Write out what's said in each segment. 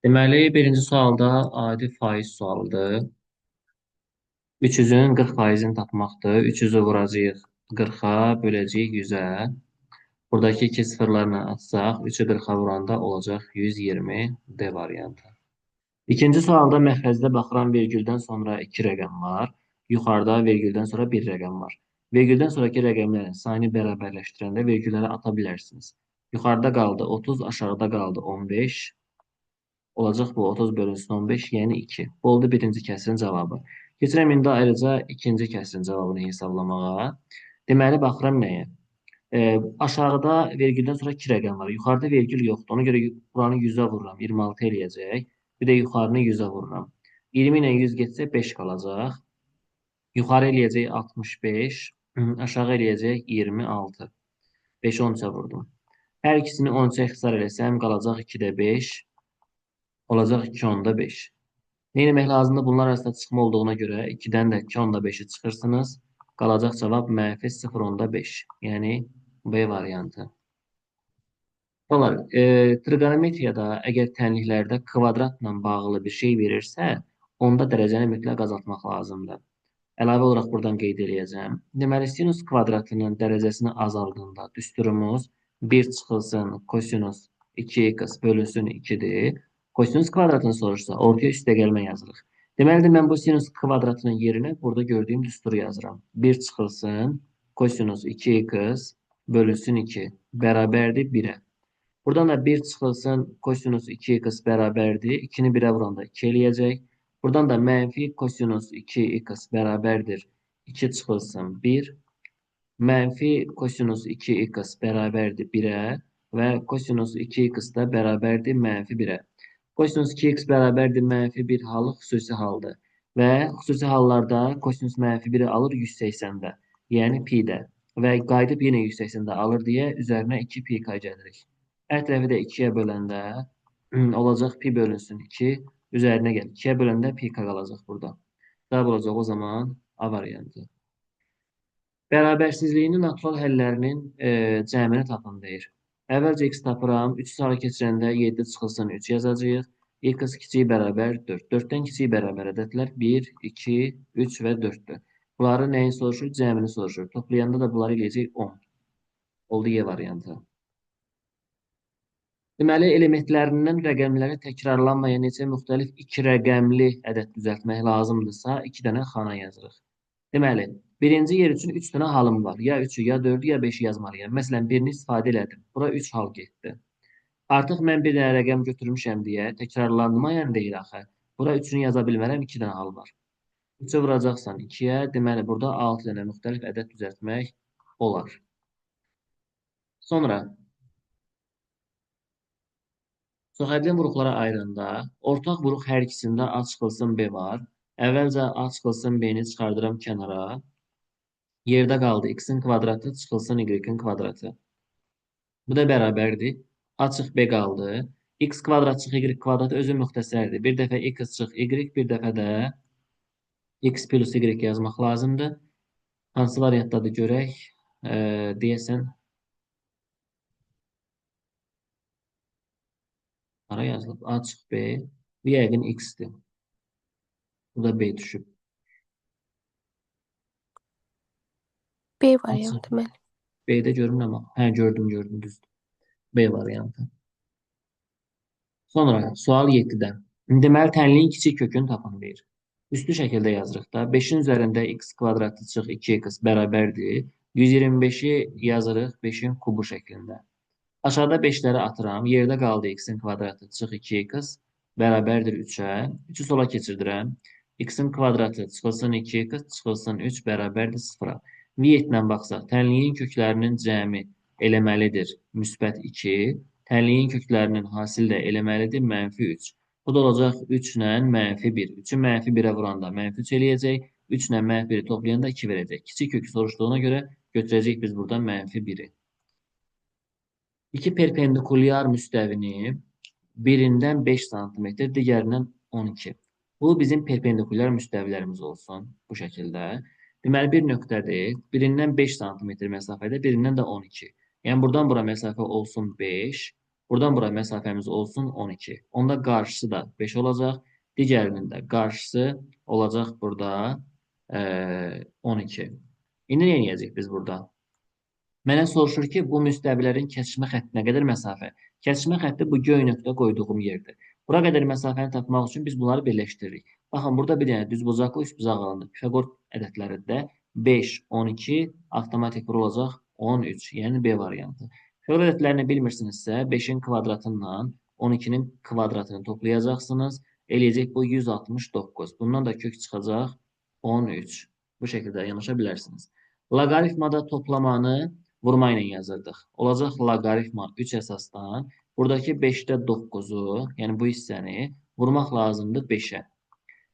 Deməli, birinci sualda adi faiz sualıdır. 300-ün 40%-ni tapmaqdır. 300-ü vuracağıq 40-a, böləcəyik 100-ə. Buradakı iki sıfırlarla atsaq, 3-ü 40-a vuranda olacaq 120 D variantı. İkinci sualda məxrəcdə baxıram vergüldən sonra 2 rəqəm var. Yuxarıda vergüldən sonra 1 rəqəm var. Vergüldən sonraki rəqəmlərin sayını bərabərləşdirəndə vergülləri ata bilərsiniz. Yuxarıda qaldı 30, aşağıda qaldı 15. Olacaq bu 30 bölünsün 15, yəni 2. Bu oldu birinci kəsrin cavabı. Keçirəm indi ayrıca ikinci kəsrin cavabını hesablamağa. Deməli, baxıram nəyə? Aşağıda vergüldən sonra 2 rəqəm var. Yuxarıda vergül yoxdur. Ona görə buranı 100-ə vururam. 26 eləyəcək. Bir də yuxarını 100-ə vururam. 20 ilə 100 getsə 5 qalacaq. Yuxarı eləyəcək 65. Aşağı eləyəcək 26. 5-i 13-ə vurdum. Hər ikisini 13-ə ixtisar eləsəm qalacaq 2-də 5. Olacaq 2-5. Nə etmək lazımdır? Bunlar arasında çıxma olduğuna görə 2-dən də 2-5-i çıxırsınız. Qalacaq cavab mənfi 0,5. Yəni B variantı. Onlar, trigonometriyada əgər tənliklərdə kvadratla bağlı bir şey verirsə, onda dərəcəni mütləq azaltmaq lazımdır. Əlavə olaraq buradan qeyd edəcəm. Deməli, sinus kvadratının dərəcəsini azaldığında düsturumuz 1 çıxılsın kosinus 2x bölünsün 2-dir. Kosinus kvadratını soruşsa, ortaya üstəgəlmə yazırıq. Deməli, mən bu sinus kvadratının yerinə burada gördüyüm düsturu yazıram. 1 çıxılsın kosinus 2x bölünsün 2 bərabərdir 1-ə. Buradan da 1 çıxılsın kosinus 2x bərabərdir. 2-ni 1-ə vuranda 2 eləyəcək. Buradan da mənfi kosinus 2x bərabərdir. 2 çıxılsın 1. Mənfi kosinus 2x bərabərdir 1-ə və kosinus 2x da bərabərdir mənfi 1-ə. Kosinus 2x bərabərdir mənfi 1 halı xüsusi haldır. Və xüsusi hallarda kosinus mənfi 1-i alır 180-də. Yəni pi-də. Və qayıdıb yenə 180-də alır deyə üzərinə 2 pi gəlirik. Hər tərəfi də 2-yə böləndə olacaq pi bölünsün 2. Üzərinə gəl. 2-yə böləndə pi qalacaq burada. Cavab olacaq o zaman A variantı. Bərabərsizliyin natural həllərinin cəmini tapın deyir. Əvvəlcə x tapıram. 3 salı keçirəndə 7 çıxılsın 3 yazacağıq. X kiçik bərabər 4. 4-dən kiçik bərabər ədədlər 1, 2, 3 və 4-dür. Bunları nəyi soruşur? Cəmini soruşur. Toplayanda da bunları eləyəcək 10. Oldu Y variantı. Deməli, elementlərindən rəqəmləri təkrarlanmayan neçə müxtəlif 2 rəqəmli ədəd düzəltmək lazımdırsa, 2 dənə xana yazırıq. Deməli, birinci yer üçün 3 dənə halım var. Ya 3-ü, ya 4-ü, ya 5-i yazmalıyam. Məsələn, birini istifadə elədim. Bura 3 hal getdi. Artıq mən bir dənə rəqəm götürmüşəm deyə təkrarlanmayan deyil axı. Bura 3-ünü yaza bilmərəm, 2 dənə hal var. 3-ü vuracaqsan 2-yə, deməli, burada 6 dənə müxtəlif ədəd düzəltmək olar. Sonra, çoxhədli vuruqlara ayıranda, ortaq vuruq hər ikisində A çıxılsın B var. Əvvəlcə A çıxılsın B-ni çıxardıram kənara. Yerdə qaldı x-in kvadratı çıxılsın y-in kvadratı. Bu da bərabərdir. A çıx B qaldı. X kvadrat çıx Y kvadrat özü müxtəsərdir. Bir dəfə X çıx Y, bir dəfə də X plus Y yazmaq lazımdır. Hansı variantdadır görək. Deyəsən, ara yazılıb. A çıx B. Bu yəqin X-dir. Bu da B düşüb. B A çıx variantı mənim. B-də görmürəm amma. Hə, gördüm, düzdür. B variantı. Sonra sual 7-də. Deməli, tənliyin kiçik kökünü tapın deyir. Üstü şəkildə yazırıq da. 5-in üzərində x kvadratı çıx 2x bərabərdir. 125-i yazırıq 5-in kubu şəklində. Aşağıda 5-ləri atıram. Yerdə qaldı x-in kvadratı çıx 2x bərabərdir 3-ə. 3-ü sola keçirdirəm. X-in kvadratı çıxılsın 2x çıxılsın 3 bərabərdir 0-a. Niyyətlə baxsaq, tənliyin köklərinin cəmi eləməlidir müsbət 2. Tənliyin köklərinin hasil də eləməlidir mənfi 3. Bu da olacaq 3 ilə mənfi 1. 3-ü mənfi 1-ə vuranda mənfi 3 eləyəcək. 3 ilə mənfi 1-i toplayanda 2 verəcək. Kiçik kökü soruşduğuna görə götürəcək biz buradan mənfi 1-i. İki perpendikulyar müstəvini birindən 5 sm, digərindən 12. Bu bizim perpendikulyar müstəvilərimiz olsun bu şəkildə. Deməli, bir nöqtədir. Birindən 5 sm məsafədə, birindən də 12. Yəni, buradan bura məsafə olsun 5. Buradan buraya məsafəmiz olsun 12. Onda qarşısı da 5 olacaq. Digərinin də qarşısı olacaq burada 12. İndi nə edəcəyik biz burada? Mənə soruşur ki, bu müstəvilərin kəsişmə xətti nə qədər məsafə? Kəsişmə xətti bu göy nöqtə qoyduğum yerdir. Bura qədər məsafəni tapmaq üçün biz bunları birləşdiririk. Baxın, burada bir dənə düzbucaqlı, üçbucaq alındı. Pifaqor ədədlərində 5, 12 avtomatik bura olacaq 13, yəni B variantı. Pifaqor ədədlərini bilmirsinizsə, 5-in kvadratından 12-nin kvadratını toplayacaqsınız. Eləyəcək bu 169. Bundan da kök çıxacaq 13. Bu şəkildə yanaşa bilərsiniz. Loqaritmada toplamanı vurma ilə yazırdıq. Olacaq loqaritma 3 əsasdan. Buradakı 5-də 9-u, yəni bu hissəni vurmaq lazımdır 5-ə.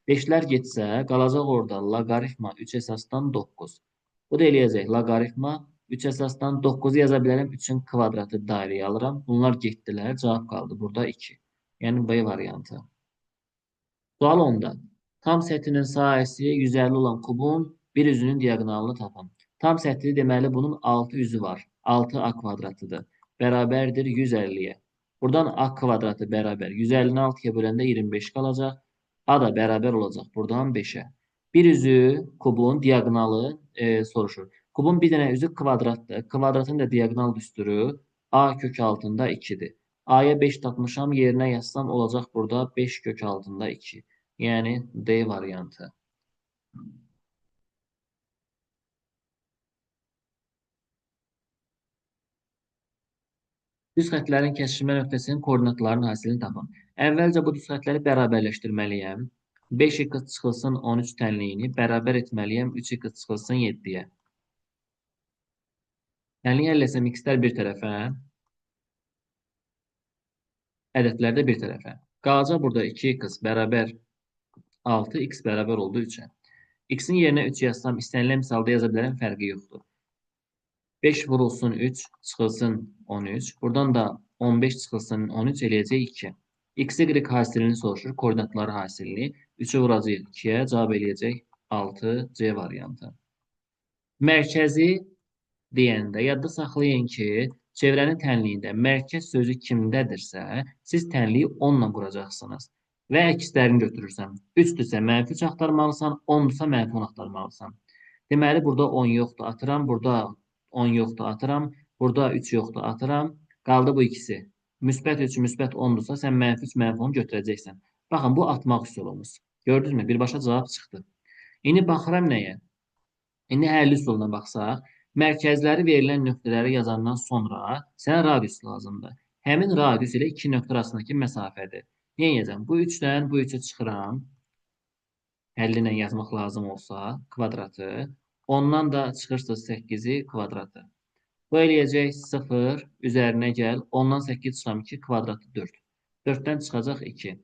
5-lər getsə, qalacaq orada loqaritma 3 əsasdan 9. Bu da eləyəcək loqaritma 3 əsasdan 9-u yaza bilərəm. 3-ün kvadratı dairəyə alıram. Bunlar getdilər. Cavab qaldı. Burada 2. Yəni B variantı. Sual 10-da. Tam səthinin sahəsi 150 olan kubun bir üzünün diaqonalını tapın. Tam səthi deməli bunun 6 üzü var. 6a kvadratıdır. Bərabərdir 150-yə. Buradan a kvadratı bərabər 150-ni 6-ya böləndə 25 qalacaq. A da bərabər olacaq buradan 5-ə. Bir üzü kubun diaqonalı soruşur. Kubun bir dənə üzü kvadratdır. Kvadratın da diaqonal düsturu a kök altında 2-dir. A-ya 5 tapmışam, yerinə yazsam olacaq burada 5 kök altında 2. Yəni D variantı. Düz xətlərin kəsişmə nöqtəsinin koordinatlarının hasilini tapın. Əvvəlcə bu düz xətləri bərabərləşdirməliyəm. 5x çıxılsın 13 tənliyini bərabər etməliyəm 3x çıxılsın 7-yə. Tənliyi həll etsəm x-lər bir tərəfə, ədədlər də bir tərəfə. Qalacaq burada 2x bərabər 6, x bərabər oldu 3-ə. X-in yerinə 3 yazsam, istənilən misalda yaza bilərəm, fərqi yoxdur. 5 vurulsun 3, çıxılsın 13. Buradan da 15 çıxılsın 13 eləyəcək 2. X, Y hasilini soruşur, koordinatları hasilini. 3-ü vuracaq 2-yə, cavab eləyəcək 6, C variantı. Mərkəzi deyəndə yadda saxlayın ki, çevrənin tənliyində mərkəz sözü kimdədirsə, siz tənliyi 10-la quracaqsınız. Və əkslərini götürürsən. 3-dürsə mənfi 3 axtarmalısan, 10-dursa mənfi 10 axtarmalısan. Deməli, burada 10 yoxdur, atıram. Burada 10 yoxdur, atıram. Burada 3 yoxdur, atıram. Qaldı bu ikisi. Müsbət 3, müsbət 10-dursa, sən mənfi 3, mənfi 10 götürəcəksən. Baxın, bu atmaq üsulumuz. Gördünüzmü? Birbaşa cavab çıxdı. İndi baxıram nəyə? İndi həlli üsuluna baxsaq, mərkəzləri verilən nöqtələri yazandan sonra sənə radius lazımdır. Həmin radius ilə iki nöqtə arasındakı məsafədir. Nə edəcəm? Bu 3-dən bu 3-ə çıxıram. Həlli ilə yazmaq lazım olsa, kvadratı. Ondan da çıxırsa 8-i kvadratı. Bu eləyəcək 0, üzərinə gəl. Ondan 8 çıxıram 2, kvadratı 4. 4-dən çıxacaq 2.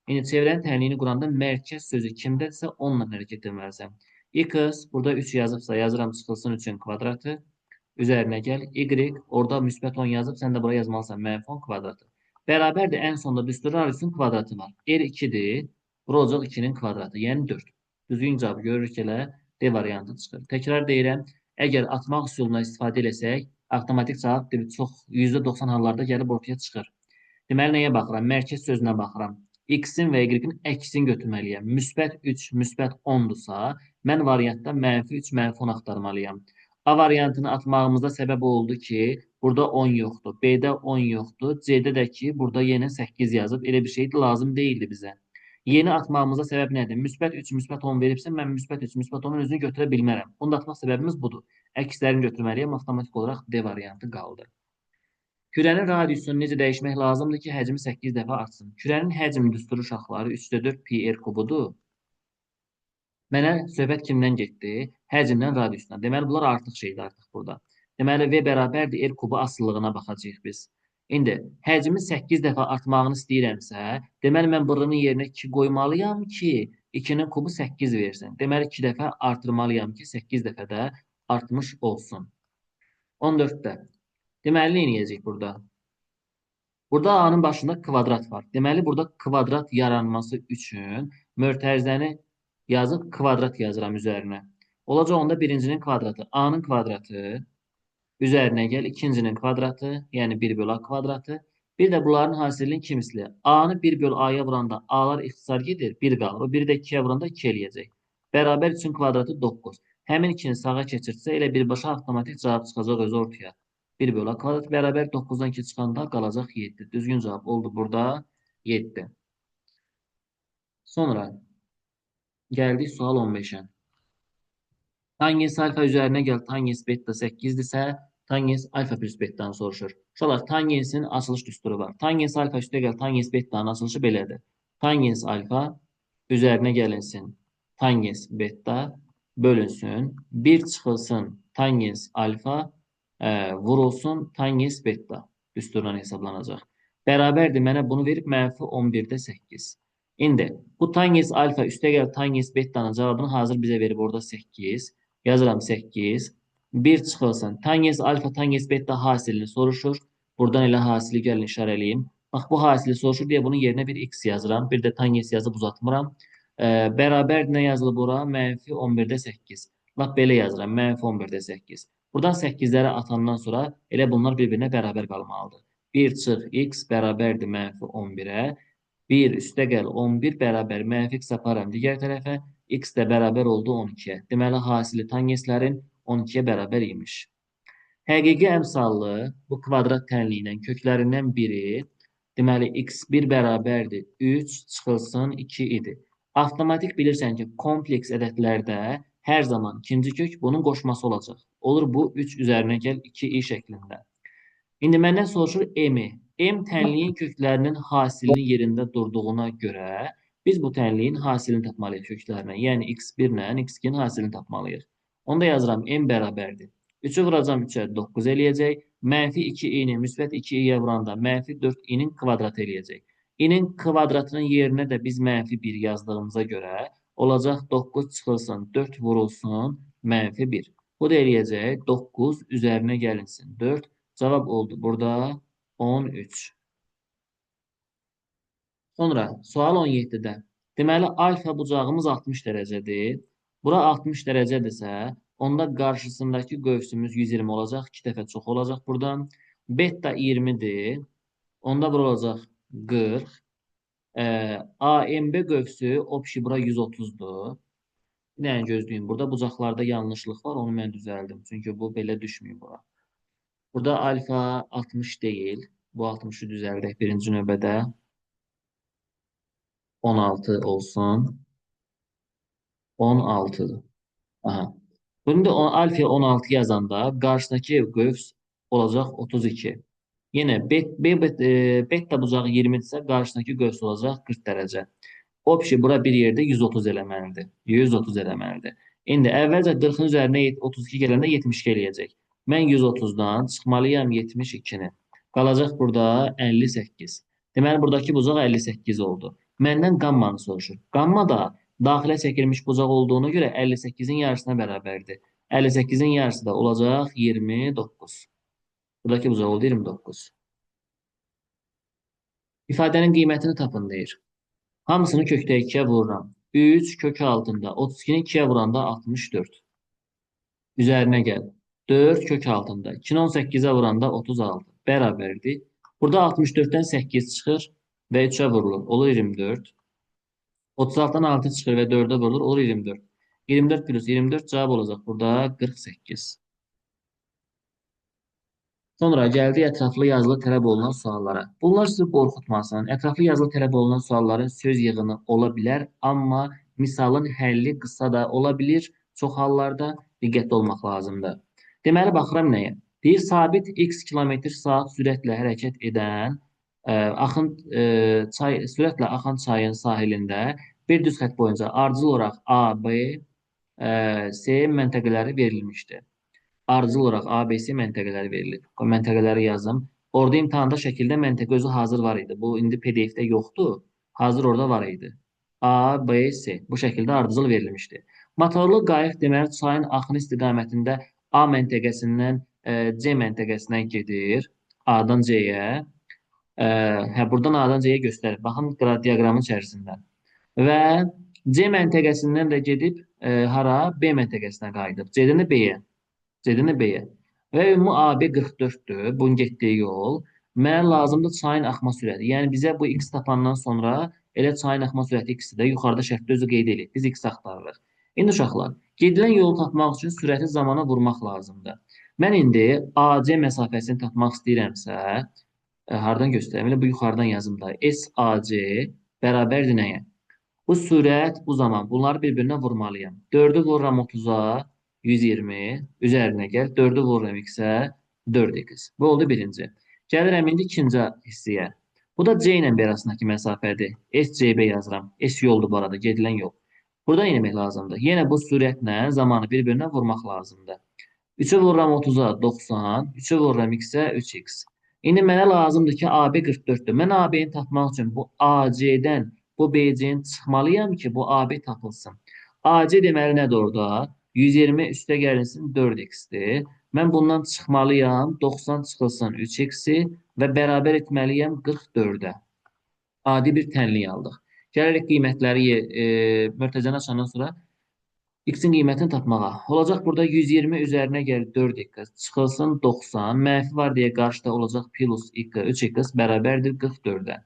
İndi çevrənin tənliyini quranda mərkəz sözü kimdədirsə onunla hərəkət etməlisən. X, burada 3 yazıbsa yazıram çıxılsın 3-ün kvadratı. Üzərinə gəl. Y, orada müsbət 10 yazıb, sən də buraya yazmalısan mənfi 10 kvadratı. Bərabərdir, ən sonda düstur radiusun kvadratı var. R2-dir. Bura olacaq 2-nin kvadratı, yəni 4. Düzgün cavabı görürük elə D variantı çıxır. Təkrar deyirəm, əgər atmaq üsuluna istifadə eləsək, avtomatik cavab çox %90 hallarda gəlib ortaya çıxır. Deməli, nəyə baxıram? Mərkəz sözünə baxıram. X-in və Y-in əksini götürməliyəm. Müsbət 3, müsbət 10-dursa, mən variantda mənfi 3, mənfi 10 axtarmalıyam. A variantını atmağımızda səbəb oldu ki, burada 10 yoxdur. B-də 10 yoxdur. C-də də ki, burada yenə 8 yazıb. Elə bir şey lazım deyildi bizə. Yeni atmağımıza səbəb nədir? Müsbət 3, müsbət 10 veribsə, mən müsbət 3, müsbət 10-un özünü götürə bilmərəm. Bunu da atmaq səbəbimiz budur. Əkslərini götürməliyəm, avtomatik olaraq D variantı qaldı. Kürənin radiusunu necə dəyişmək lazımdır ki, həcmi 8 dəfə artsın? Kürənin həcm düsturu uşaqları 3-də 4 pi r kubudur. Mənə söhbət kimdən getdi? Həcmdən radiusdan. Deməli, bunlar artıq şeydir artıq burada. Deməli, V bərabərdir r kubu asıllığına baxacağıq biz. İndi həcmi 8 dəfə artmağını istəyirəmsə, deməli mən buranın yerinə 2 qoymalıyam ki, 2-nin kubu 8 versin. Deməli 2 dəfə artırmalıyam ki, 8 dəfə də artmış olsun. 14-də. Deməli nə edəcək burada? Burada A-nın başında kvadrat var. Deməli burada kvadrat yaranması üçün mötərizəni yazıb kvadrat yazıram üzərinə. Olacaq onda birincinin kvadratı. A-nın kvadratı üzərinə gəl, ikincinin kvadratı, yəni 1 bölü A kvadratı. Bir də bunların hasilinin iki misli. A-nı 1 böl A-ya vuranda A-lar ixtisar gedir, 1 qalır. O biri də 2-yə vuranda 2 eləyəcək. Bərabər üçün kvadratı 9. Həmin ikini sağa keçirsə, elə birbaşa avtomatik cavab çıxacaq özü ortaya. 1 böl A kvadrat bərabər 9-dan 2 çıxanda qalacaq 7. Düzgün cavab oldu burada 7. Sonra gəldik sual 15-ə. Tangens alfa üzərinə gəl, tangens beta 8-dirsə, tangens alfa plus bettanı soruşur. Uşaqlar, tangensin açılış düsturu var. Tangens alfa üstə gəl, tangens bettanın açılışı belədir. Tangens alfa üzərinə gəlinsin, tangens beta bölünsün, 1 çıxılsın, tangens alfa vurulsun, tangens beta düsturundan hesablanacaq. Bərabərdir, mənə bunu verib mənfi 11-də 8. İndi bu tangens alfa üstə gəl, tangens betanın cavabını hazır bizə verib orada 8. Yazıram 8. 1 çıxılsın. Tangens alfa, tangens beta hasilini soruşur. Buradan elə hasili gəlin işarələyim. Bax, bu hasili soruşur deyə bunun yerinə bir x yazıram. Bir də tangens yazıb uzatmıram. Bərabər nə yazılıb bura? Mənfi 11-də 8. Bax, belə yazıram. Mənfi 11-də 8. Buradan 8-ləri atandan sonra elə bunlar bir-birinə bərabər qalmalıdır. 1 çıx x bərabərdir mənfi 11-ə. 1 üstə gəl 11 bərabər mənfi x aparıram digər tərəfə. X də bərabər oldu 12-yə. Deməli, hasili tangenslərin 12-yə bərabər imiş. Həqiqi əmsallı bu kvadrat tənliyinin köklərindən biri, deməli, x1 bərabərdir 3 çıxılsın 2 idi. Avtomatik bilirsən ki, kompleks ədədlərdə hər zaman ikinci kök bunun qoşması olacaq. Olur bu 3 üzərinə gəl 2i şəklində. İndi məndən soruşur M-i. M tənliyin köklərinin hasilinin yerində durduğuna görə biz bu tənliyin hasilini tapmalıyıq köklərinə. Yəni x1 ilə x2-nin hasilini tapmalıyıq. Onda yazıram M bərabərdir. 3-ü vuracam 3-ə 9 eləyəcək. Mənfi 2i-ni müsbət 2i-yə vuranda mənfi 4i-nin kvadratı eləyəcək. I-nin kvadratının yerinə də biz mənfi 1 yazdığımıza görə olacaq 9 çıxılsın 4 vurulsun mənfi 1. Bu da eləyəcək 9 üzərinə gəlinsin 4. Cavab oldu burada 13. Sonra sual 17-də. Deməli, alfa bucağımız 60 dərəcədir. Bura 60 dərəcədirsə, onda qarşısındakı qövsümüz 120 olacaq. 2 dəfə çox olacaq buradan. Beta 20-dir. Onda bura olacaq 40. AMB qövsü opşi bura 130-dur. Bir dənə gözləyin. Burada bucaqlarda yanlışlıq var. Onu mən düzəldim. Çünki bu belə düşmüyor bura. Burada alfa 60 deyil. Bu 60-ı düzəldək birinci növbədə. 16 olsun. 16'dır. Aha. Bunda alfaya 16 yazanda qarşıdakı qövs olacaq 32. Yenə beta bucağı 20-dirsə qarşıdakı qövs olacaq 40 dərəcə. Opşi bura bir yerdə 130 eləməlidir. 130 eləməlidir. İndi əvvəlcə 40-ın üzərinə 32 gələndə 72 eləyəcək. Mən 130-dan çıxmalıyam 72-ni. Qalacaq burada 58. Deməli, buradakı bucaq 58 oldu. Məndən qammanı soruşur. Qamma da daxilə çəkilmiş bucaq olduğuna görə 58-in yarısına bərabərdir. 58-in yarısı da olacaq 29. Buradakı bucaq oldu 29. İfadənin qiymətini tapın deyir. Hamısını kökdə 2-yə vururam. 3 kökü altında. 32-ni 2-yə vuranda 64. Üzərinə gəl. 4 kök altında. 2-ni 18-ə vuranda 36. Bərabərdir. Burada 64-dən 8 çıxır və 3-ə vurulur. Olur 24. 36-dan 6 çıxır və 4-ə vurulur. Olur 24. 24 plus 24 cavab olacaq. Burada 48. Sonra gəldik ətraflı yazılı tələb olunan suallara. Bunlar sizi qorxutmasın. Ətraflı yazılı tələb olunan sualların söz yığını ola bilər, amma misalın həlli qısa da ola bilir. Çox hallarda diqqətli olmaq lazımdır. Deməli, baxıram nəyə? Deyir, sabit x kilometr saat sürətlə hərəkət edən sürətlə axan çayın sahilində bir düz xətt boyunca ardıcıl olaraq A, B, C məntəqələri verilmişdir. Ardıcıl olaraq ABC məntəqələri verilir. O məntəqələri yazım. Orada imtahanda şəkildə məntəqə özü hazır var idi. Bu indi PDF-də yoxdur. Hazır orada var idi. A, B, C. Bu şəkildə ardıcıl verilmişdi. Motorlu qayıq deməli çayın axını istiqamətində A məntəqəsindən C məntəqəsinə gedir. A-dan C-yə. Buradan A-dan C-yə göstərir. Baxın diaqramın içərisində. Və C məntəqəsindən də gedib hara? B məntəqəsinə qayıdıb. C-dən də B-yə. C-dən də B-yə. Və ümumi AB 44-dür. Bunun getdiyi yol. Mənə lazımdır çayın axma sürəti. Yəni bizə bu x tapandan sonra elə çayın axma sürəti x-i də yuxarıda şərtdə özü qeyd edirik. Biz x axtarırıq. İndi uşaqlar, gedilən yolu tapmaq üçün sürəti zamana vurmaq lazımdır. Mən indi AC məsafəsini tapmaq istəyirəmsə, hardan göstərəm? Elə bu yuxarıdan yazım da. SAC bərabərdir nəyə? Bu sürət, bu zaman bunları bir-birinə vurmalıyam. 4-ü vururam 30-a, 120, üzərinə gəl. 4-ü vururam x-ə, 4x. Bu oldu birinci. Gəlirəm indi ikinci hissəyə. Bu da C ilə B arasındakı məsafədir. SCB yazıram. S yoldur bu arada, gedilən yol. Burada nə etmək lazımdır? Yenə bu sürətlə zamanı bir-birinə vurmaq lazımdır. 3'ü vururam 30'a 90. 3'ü vururam x'e 3x. İndi mənə lazımdır ki, AB 44'dür. Mən AB-ni tapmaq üçün bu AC-dən bu BC-ni çıxmalıyam ki, bu AB tapılsın. AC deməli nədir orada? 120 üstə gəlinsin 4x-dir. Mən bundan çıxmalıyam. 90 çıxılsın 3x-i və bərabər etməliyəm 44-ə. Adi bir tənlik aldıq. Gəlirik qiymətləri mötərizəni açandan sonra x-in qiymətini tapmağa. Olacaq burada 120 üzərinə gəlir 4x çıxılsın 90. Mənfi var deyə qarşıda olacaq plus 3x bərabərdir 44-ə.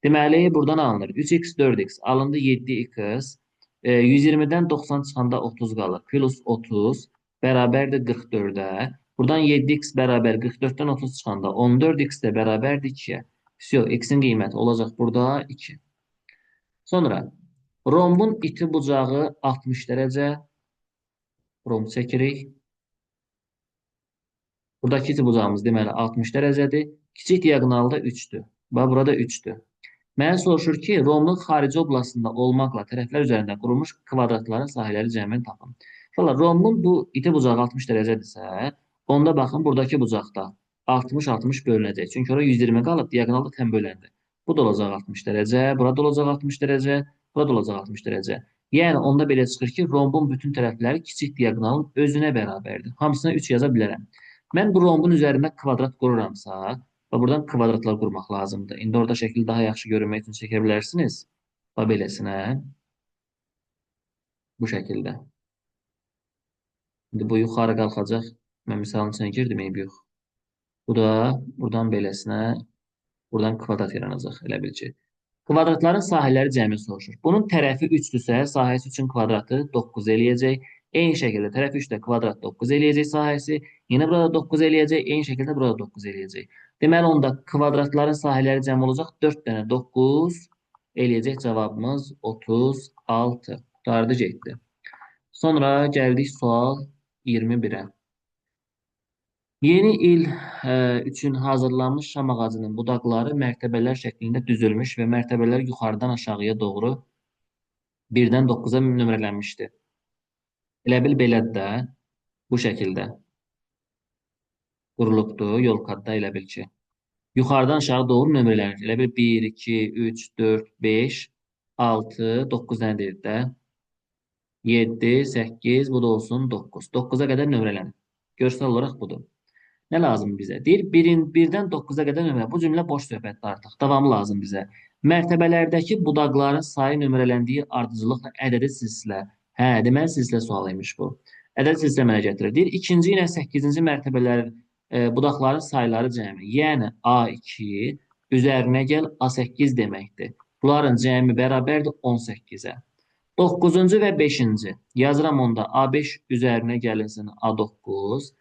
Deməli, buradan alınır. 3x 4x alındı 7x. 120-dən 90 çıxanda 30 qalır. Plus 30 bərabərdir 44-ə. Buradan 7x bərabər 44-dən 30 çıxanda 14x də bərabərdir 2-yə. X-in qiyməti olacaq burada 2. Sonra rombun iti bucağı 60 dərəcə. Romb çəkirik. Buradakı iti bucağımız deməli 60 dərəcədir. Kiçik diaqonalda 3-dür. Bax, burada 3-dür. Mənə soruşur ki, rombun xarici oblastında olmaqla tərəflər üzərində qurulmuş kvadratların sahələri cəmini tapın. Rombun bu iti bucağı 60 dərəcədirsə, onda baxın, buradakı bucaqda 60-60 bölünəcək. Çünki ora 120 qalıb, diaqonalda tən böləndi. Bu da olacaq 60 dərəcə, burada olacaq 60 dərəcə, burada olacaq 60 dərəcə. Yəni, onda belə çıxır ki, rombun bütün tərəfləri kiçik diaqonalın özünə bərabərdir. Hamısına 3 yaza bilərəm. Mən bu rombun üzərində kvadrat qururamsa, və buradan kvadratlar qurmaq lazımdır. İndi orada şəkil daha yaxşı görünmək üçün çəkə bilərsiniz. Və beləsinə, bu şəkildə. İndi bu yuxarı qalxacaq. Mən misalın içine girdim, yox. Bu da buradan beləsinə, buradan kvadrat yaranacaq, elə bil ki. Kvadratların sahələri cəmi soruşur. Bunun tərəfi 3-dürsə, sahəsi üçün kvadratı 9 eləyəcək. Eyni şəkildə tərəfi 3-də kvadrat 9 eləyəcək sahəsi. Yenə burada 9 eləyəcək. Eyni şəkildə burada 9 eləyəcək. Deməli, onda kvadratların sahələri cəm olacaq. 4 dənə 9 eləyəcək. Cavabımız 36. Qutardı getdi. Sonra gəldik sual 21-ə. Yeni il üçün hazırlanmış şam ağacının budaqları mərtəbələr şəklində düzülmüş və mərtəbələr yuxarıdan aşağıya doğru 1-dən 9-a nömrələnmişdir. Elə bil belədir də, bu şəkildə qurulubdur, yol kadda elə bil ki. Yuxarıdan aşağı doğru nömrələnir. Elə bil 1, 2, 3, 4, 5, 6, 9 dənədir də. 7, 8, bu da olsun 9. 9-a qədər nömrələnir. Görsel olaraq budur. Nə lazım bizə? Deyir, 1-dən 9-a qədər nömrə. Bu cümlə boş söhbətdir artıq. Davamı lazım bizə. Mərtəbələrdəki budaqların sayı nömrələndiyi ardıcılıqla ədədi silsilə. Hə, deməli silsilə sualıymış bu. Ədədi silsilə mənə gətirir. Deyir, 2-ci ilə 8-ci mərtəbələrin budaqların sayıları cəmi. Yəni, A2 üzərinə gəl A8 deməkdir. Bunların cəmi bərabərdir 18-ə. 9-cu və 5-ci. Yazıram onda A5 üzərinə gəlinsin A9.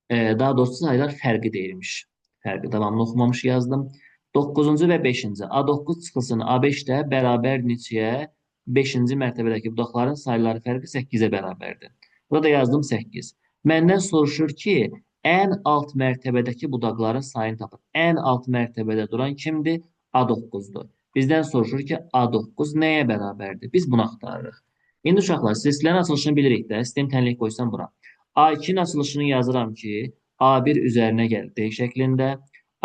Daha doğrusu sayılar fərqi deyilmiş. Fərqi davamlı oxumamış yazdım. 9-cu və 5-ci. A9 çıxılsın A5 də bərabər neçəyə? 5-ci mərtəbədəki budaqların sayıları fərqi 8-ə bərabərdir. Burada yazdım 8. Məndən soruşur ki, ən alt mərtəbədəki budaqların sayını tapın. Ən alt mərtəbədə duran kimdir? A9-dur. Bizdən soruşur ki, A9 nəyə bərabərdir? Biz bunu axtarırıq. İndi uşaqlar, silsilənin açılışını bilirik də. Sistem tənlik qoysam bura. A2-nin açılışını yazıram ki, A1 üzərinə gəl D şəklində.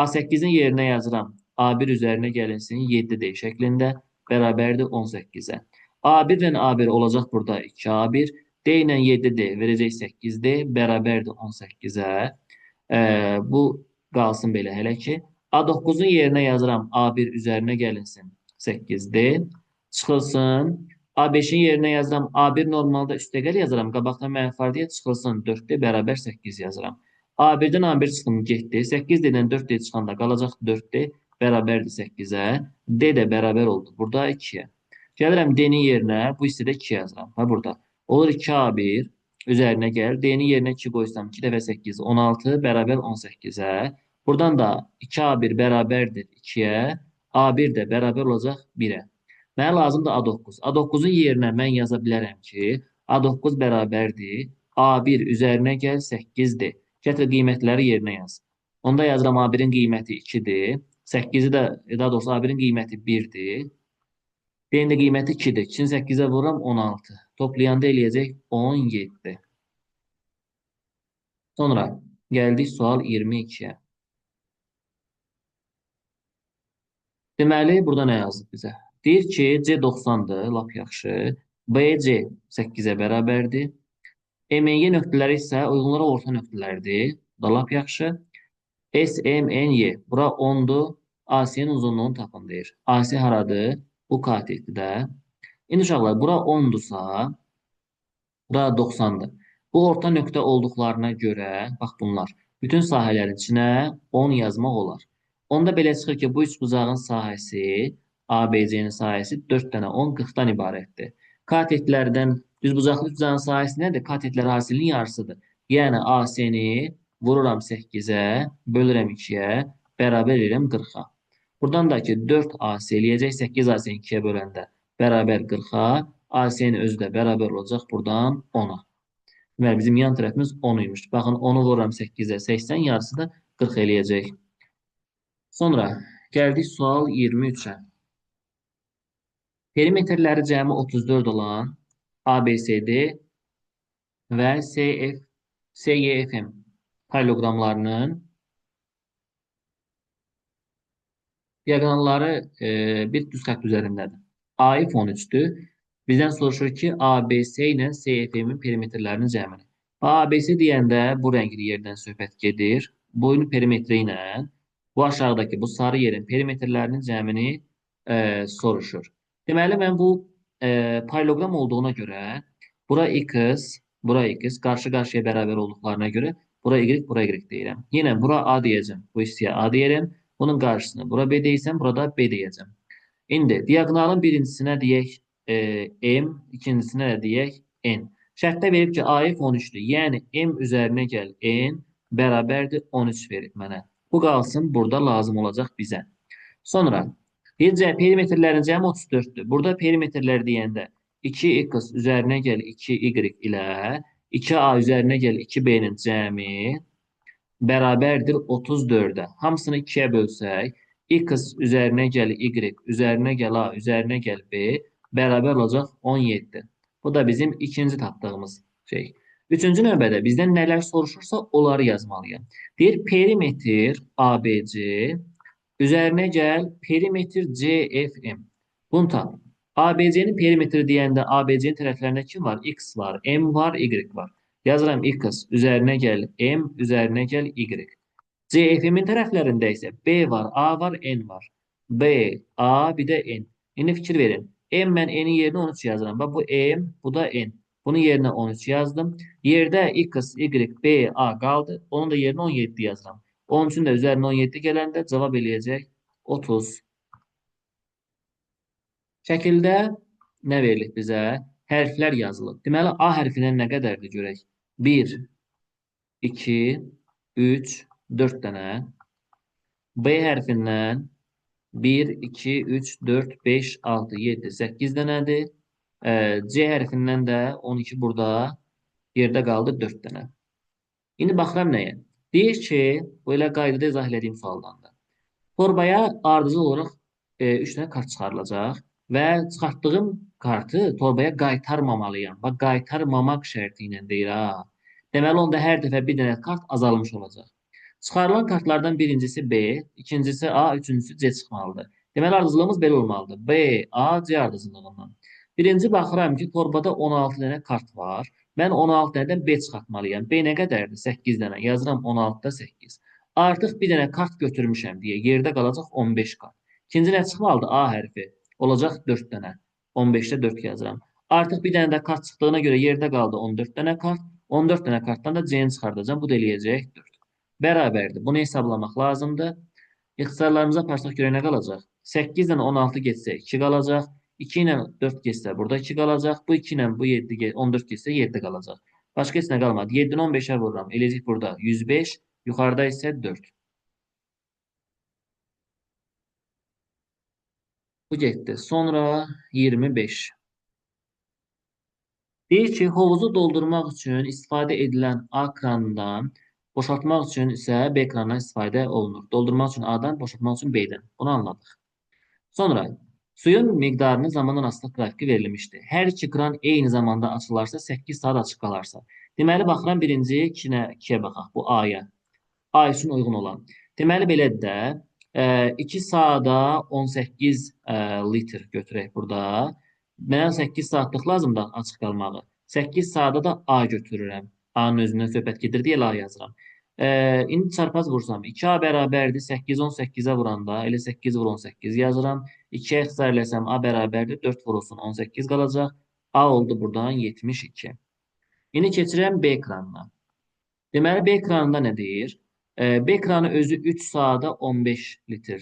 A8-in yerinə yazıram. A1 üzərinə gəlinsin 7D şəklində. Bərabərdir 18-ə. A1 ilə A1 olacaq burada 2A1. D ilə 7D verəcək 8D. Bərabərdir 18-ə. Bu qalsın belə hələ ki. A9-un yerinə yazıram. A1 üzərinə gəlinsin 8D. Çıxılsın. A5-in yerinə yazıram. A1 normalda üstəgəl yazıram. Qabaqda mənfi var deyə çıxılsın 4-də bərabər 8 yazıram. A1-dən A1 çıxdım, getdi. 8D-dən 4D çıxanda qalacaq 4D bərabərdir 8-ə. D də bərabər oldu burada 2-yə. Gəlirəm D-nin yerinə, bu hissədə 2 yazıram. Ha burada. Olur 2A1 üzərinə gəl. D-nin yerinə 2 qoysam 2 dəfə 8 16 bərabər 18-ə. Buradan da 2A1 bərabərdir 2-yə. A1 də bərabər olacaq 1-ə. Mənə lazımdır A9. A9-un yerinə mən yaza bilərəm ki, A9 bərabərdir. A1 üzərinə gəl 8-dir. Gətir qiymətləri yerinə yaz. Onda yazıram A1-in qiyməti 2-dir. 8-i də, daha doğrusu A1-in qiyməti 1-dir. D-nin də qiyməti 2-dir. 2-ni 8-ə vururam 16. Toplayanda eləyəcək 17. Sonra gəldik sual 22-yə. Deməli, burada nə yazdı bizə? Deyir ki, C 90-dır, lap yaxşı. BC 8-ə bərabərdir. MY nöqtələri isə uyğunlara orta nöqtələrdir. Bu da lap yaxşı. SMNY, bura 10-dur. AC-nin uzunluğunu tapın deyir. AC haradır? Bu katetdə. İndi uşaqlar, bura 10-dursa, bura 90-dır. Bu orta nöqtə olduqlarına görə, bax bunlar, bütün sahələrin içinə 10 yazmaq olar. Onda belə çıxır ki, bu üçbucağın sahəsi, ABC-nin sahəsi 4 dənə 10, 40-dan ibarətdir. Katetlərdən düzbucaqlı üçbucağın sahəsi nədir? Katetlər hasilinin yarısıdır. Yəni AC-ni vururam 8-ə, bölürəm 2-yə, bərabər edirəm 40-a. Buradan da ki, 4AC eləyəcək 8AC-ni 2-yə böləndə bərabər 40-a. AC-nin özü də bərabər olacaq buradan 10-a. Deməli, bizim yan tərəfimiz 10 imiş. Baxın, 10-u vururam 8-ə, 80 yarısı da 40 eləyəcək. Sonra gəldik sual 23-ə. Perimetrləri cəmi 34 olan ABCD və CYFM paralleloqramlarının diaqonalları bir düz xətt üzərindədir. A-if 13-dür. Bizdən soruşur ki, ABC ilə CFM-in perimetrlərinin cəmini. ABC deyəndə bu rəngli yerdən söhbət gedir. Boyun perimetri ilə bu aşağıdakı bu sarı yerin perimetrlərinin cəmini soruşur. Deməli, mən bu paralleloqram olduğuna görə bura x qarşı-qarşıya bərabər olduqlarına görə bura y deyirəm. Yenə bura A deyəcəm. Bu hissəyə A deyirəm. Bunun qarşısını bura B deyirsəm, burada B deyəcəm. İndi diaqonalın birincisinə deyək M, ikincisinə də deyək N. Şərtdə verib ki, AF 13-dür. Yəni M üzərinə gəl N bərabərdir 13 verib mənə. Bu qalsın, burada lazım olacaq bizə. Sonra deyəcək perimetrlərin cəmi 34-dür. Burada perimetrlər deyəndə 2x üzərinə gəl 2y ilə 2a üzərinə gəl 2b-nin cəmi bərabərdir 34-ə. Hamısını 2-yə bölsək, x üzərinə gəl y, üzərinə gəl a, üzərinə gəl b, bərabər olacaq 17. Bu da bizim ikinci tapdığımız şey. Üçüncü növbədə bizdən nələr soruşursa, onları yazmalıyam. Deyir, perimetr ABC, üzərinə gəl, perimetr CFM. Bunu tap. ABC-nin perimetri deyəndə ABC-nin tərəflərində kim var? X var, M var, Y var. Yazıram x üzərinə gəl M, üzərinə gəl Y. CFM-in tərəflərində isə B var, A var, N var. B, A, bir də N. İndi fikir verin. M mən N-in yerinə 13 yazıram. Bax, bu M, bu da N. Bunun yerinə 13 yazdım. Yerdə x, Y, B, A qaldı. Onun da yerinə 17 yazıram. 13-ün də üzərinə 17 gələndə cavab eləyəcək 30. Şəkildə nə verilir bizə? Hərflər yazılıb. Deməli, A hərfindən nə qədərdir görək? 1, 2, 3, 4 dənə. B hərfindən 1, 2, 3, 4, 5, 6, 7, 8 dənədir. C hərfindən də 12 burada yerdə qaldı 4 dənə. İndi baxıram nəyə? Deyir ki, bu elə qaydada izah etdiyim sualdandır. Torbaya ardıcıl olaraq 3 dənə kart çıxarılacaq və çıxartdığım kartı torbaya qaytarmamalıyam. Bax, qaytarmamaq şərti ilə deyir ha. Deməli, onda hər dəfə bir dənə kart azalmış olacaq. Çıxarılan kartlardan birincisi B, ikincisi A, üçüncüsü C çıxmalıdır. Deməli, ardıcılığımız belə olmalıdır. B, A, C ardıcılığından. Birinci baxıram ki, torbada 16 dənə kart var. Mən 16 dənədən B çıxartmalıyam. B nə qədərdir? 8 dənə. Yazıram 16-da 8. Artıq bir dənə kart götürmüşəm deyə yerdə qalacaq 15 kart. İkinci nə çıxmalıdır? A hərfi. Olacaq 4 dənə. 15-də 4 yazıram. Artıq bir dənə də kart çıxdığına görə yerdə qaldı 14 dənə kart. 14 dənə kartdan da C-ni çıxardacağım. Bu da eləyəcək 4. Bərabərdir. Bunu hesablamaq lazımdır. İxtisarlarımıza aparsaq görə nə qalacaq? 8 ilə 16 getsə 2 qalacaq. 2 ilə 4 getsə burada 2 qalacaq. Bu 2 ilə bu 14 getsə 7 qalacaq. Başqa heç nə qalmadı. 7-ni 15-ə vururam. Eləcək burada 105. Yuxarıda isə 4. Bu getdi. Sonra 25. Deyir ki, hovuzu doldurmaq üçün istifadə edilən A kranından boşaltmaq üçün isə B kranından istifadə olunur. Doldurmaq üçün A-dan, boşaltmaq üçün B-dən. Bunu anladıq. Sonra suyun miqdarını zamanla asılı qrafiki verilmişdir. Hər iki kran eyni zamanda açılarsa 8 saat açıq qalarsa. Deməli, baxıram birinci 2-yə baxaq. Bu A-ya. A üçün uyğun olan. Deməli, belədir də 2 saata 18 litr götürək burada. Mənə 8 saatlıq lazımdır açıq qalmağı. 8 saata da A götürürəm. A-nın özündən söhbət gedir deyə A yazıram. İndi çarpaz vursam 2A bərabərdir. 8 18-ə vuranda elə 8 vur 18 yazıram. 2-yə ixtisar eləsəm A bərabərdir. 4 vurulsun 18 qalacaq. A oldu buradan 72. İndi keçirəm B ekranına. Deməli, B ekranında nə deyir? B ekranı özü 3 saata 15 litr.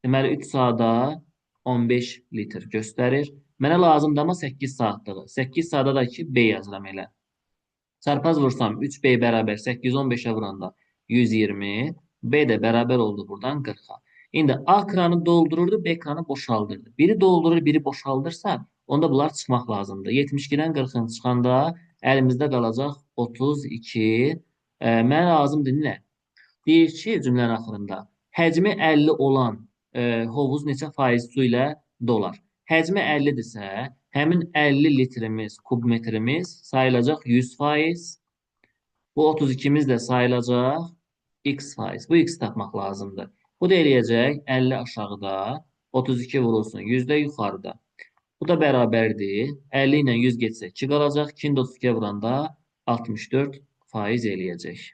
Deməli, 3 saata 15 litr göstərir. Mənə lazımdır amma 8 saatlığı. 8 saata da ki, B yazıram elə. Çarpaz vursam 3B bərabər 8 15-ə vuranda 120. B də bərabər oldu buradan 40-a. İndi A kranı doldururdu, B kranı boşaldırdı. Biri doldurur, biri boşaldırsa, onda bunlar çıxmaq lazımdır. 72-dən 40-ın çıxanda əlimizdə qalacaq 32. Mənə lazımdır nə? Deyir ki, cümlənin axırında həcmi 50 olan hovuz neçə faiz su ilə dolar? Həcmi 50-dirsə, həmin 50 litrimiz, kubmetrimiz sayılacaq 100%. Bu 32-miz də sayılacaq x%. Bu x tapmaq lazımdır. Bu da eləyəcək 50 aşağıda, 32 vurulsun 100 də yuxarıda. Bu da bərabərdir. 50 ilə 100 getsə 2 qalacaq. 2-ni 32-yə vuranda 64% eləyəcək.